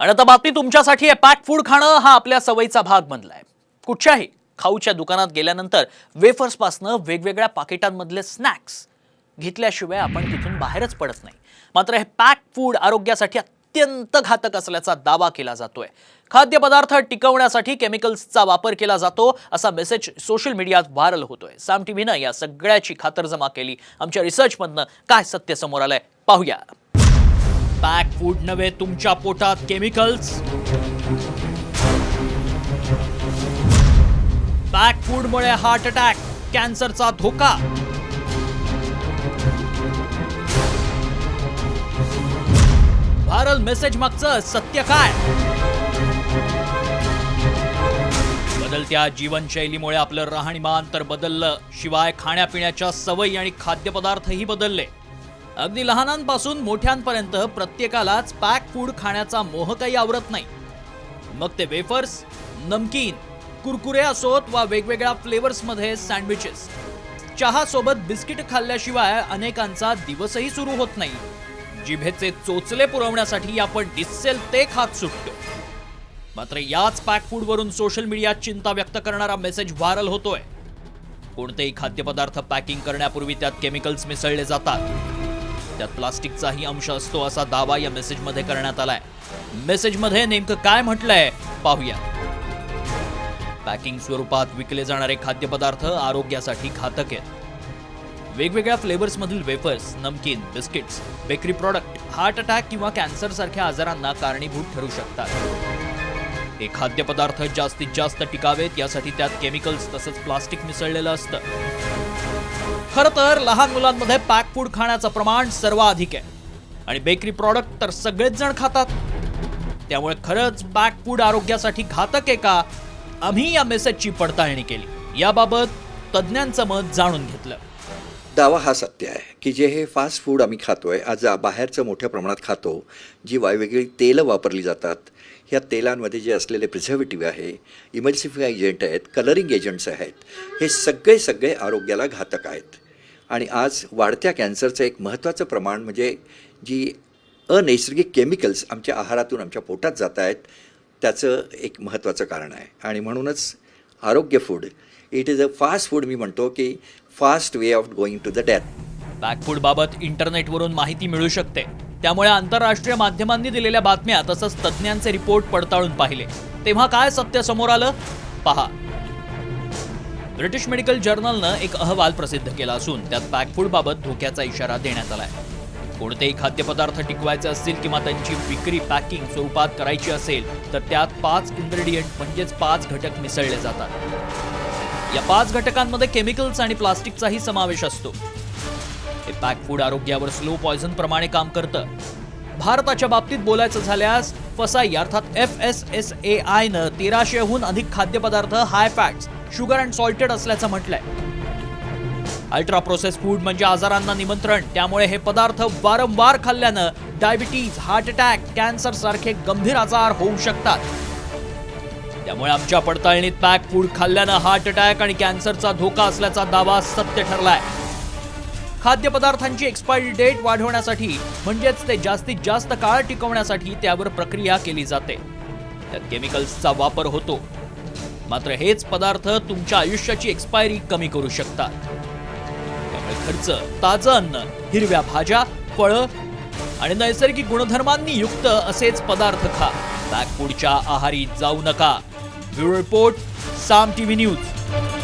आणि आता बातमी तुमच्यासाठी आहे। पॅक फूड खाणं हा आपल्या सवयीचा भाग बनलाय। कुठच्याही खाऊच्या दुकानात गेल्यानंतर वेफर्स पासनं वेगवेगळ्या पाकिटांमधले स्नॅक्स घेतल्याशिवाय आपण तिथून बाहेरच पडत नाही। मात्र हे पॅक फूड आरोग्यासाठी अत्यंत घातक असल्याचा दावा केला जातोय। खाद्यपदार्थ टिकवण्यासाठी केमिकल्सचा वापर केला जातो असा मेसेज सोशल मीडियात व्हायरल होतोय। साम टीव्हीनं या सगळ्याची खातरजमा केली। आमच्या रिसर्चमधनं काय सत्य समोर आलंय पाहूया। पॅक फूड नव्हे तुमच्या पोटात केमिकल्स। पॅक फूडमुळे हार्ट अटॅक, कॅन्सरचा धोका। व्हायरल मेसेज मागचं सत्य काय? बदलत्या जीवनशैलीमुळे आपलं राहणीमान तर बदललं, शिवाय खाण्यापिण्याच्या सवयी आणि खाद्यपदार्थही बदलले। अगदी लहानांपासून मोठ्यांपर्यंत प्रत्येकालाच पॅक फूड खाण्याचा मोह काही आवरत नाही। मग ते वेफर्स, नमकीन, कुरकुरे असोत वा वेगवेगळ्या फ्लेवर्समध्ये सँडविचेस। चहा सोबत बिस्किट खाल्ल्याशिवाय अनेकांचा दिवसही सुरू होत नाही। जिभेचे चोचले पुरवण्यासाठी आपण दिसेल ते खात सुटतो। मात्र याच पॅक फूडवरून सोशल मीडियात चिंता व्यक्त करणारा मेसेज व्हायरल होतोय। कोणतेही खाद्यपदार्थ पॅकिंग करण्यापूर्वी त्यात केमिकल्स मिसळले जातात, त्यात प्लास्टिकचाही अंश असतो असा दावा या मेसेजमध्ये करण्यात आलाय। मेसेजमध्ये नेमकं काय म्हटलंय पाहूया। पॅकिंग स्वरूपात विकले जाणारे खाद्यपदार्थ आरोग्यासाठी घातक आहेत। वेगवेगळ्या फ्लेवर्समधील वेफर्स, नमकीन, biscuits, bakery product heart attack किंवा कॅन्सर सारख्या आजारांना कारणीभूत ठरू शकतात। हे खाद्यपदार्थ जास्तीत जास्त टिकावेत यासाठी त्यात केमिकल्स तसंच प्लास्टिक मिसळलेलं असतं। खरं तर लहान मुलांमध्ये पॅक फूड खाण्याचं प्रमाण सर्वाधिक आहे आणि बेकरी प्रॉडक्ट तर सगळेच जण खातात। त्यामुळे खरंच पॅक फूड आरोग्यासाठी घातक आहे का? आम्ही या मेसेजची पडताळणी केली, याबाबत तज्ज्ञांचं मत जाणून घेतलं। दावा हा सत्य आहे की जे हे फास्ट फूड आम्ही खातोय, आज बाहेरचं मोठ्या प्रमाणात खातो, जी वेगवेगळी तेलं वापरली जातात, ह्या तेलांमध्ये जे असलेले प्रिझर्वेटिव्ह आहे, इमल्सिफाय एजंट आहेत, कलरिंग एजंट्स आहेत, हे सगळे आरोग्याला घातक आहेत। आणि आज वाढत्या कॅन्सरचं एक महत्त्वाचं प्रमाण म्हणजे जी अनैसर्गिक केमिकल्स आमच्या आहारातून आमच्या पोटात जात आहेत, त्याचं एक महत्त्वाचं कारण आहे। आणि म्हणूनच आरोग्य food it is a fast food, मी म्हणतो की fast way of going to the death. Pack food बाबत इंटरनेटवरून माहिती मिळू शकते, त्यामुळे आंतरराष्ट्रीय माध्यमांनी दिलेल्या बातम्या तसंच तज्ज्ञांचे रिपोर्ट पडताळून पाहिले, तेव्हा काय सत्य समोर आलं पहा। ब्रिटिश मेडिकल जर्नलनं एक अहवाल प्रसिद्ध केला असून त्यात पॅक फूड बाबत धोक्याचा इशारा देण्यात आलाय। कोणतेही खाद्यपदार्थ टिकवायचे असतील किंवा त्यांची विक्री पॅकिंग स्वरूपात करायची असेल तर त्यात 5 इन्ग्रेडियंट म्हणजेच 5 घटक मिसळले जातात। या 5 घटकांमध्ये केमिकल्स आणि प्लास्टिकचाही समावेश असतो। हे पॅक फूड आरोग्यावर स्लो पॉयझन प्रमाणे काम करतं। भारताच्या बाबतीत बोलायचं झाल्यास फसाई अर्थात FSSAI नं 1300हून अधिक खाद्यपदार्थ हाय फॅट्स, शुगर अँड सॉल्टेड असल्याचं म्हटलंय। अल्ट्रा प्रोसेस फूड म्हणजे आजारांना निमंत्रण, त्यामुळे हे पदार्थ वारंवार खाल्ल्यानं डायबिटीज, हार्ट अटॅक, कॅन्सर सारखे गंभीर आजार होऊ शकतात। त्यामुळे आमच्या पडताळणीत पॅक फूड खाल्ल्यानं हार्ट अटॅक आणि कॅन्सरचा धोका असल्याचा दावा सत्य ठरलाय। खाद्यपदार्थांची एक्सपायरी डेट वाढवण्यासाठी म्हणजेच ते जास्तीत जास्त काळ टिकवण्यासाठी त्यावर प्रक्रिया केली जाते, त्यात केमिकल्सचा वापर होतो। मात्र हेच पदार्थ तुमच्या आयुष्याची एक्सपायरी कमी करू शकतात। त्यामुळे खर्च, ताजं अन्न, हिरव्या भाज्या, फळं आणि नैसर्गिक गुणधर्मांनी युक्त असेच पदार्थ खा। पॅक फूडच्या आहारी जाऊ नका। ब्युरो रिपोर्ट, साम टीव्ही न्यूज।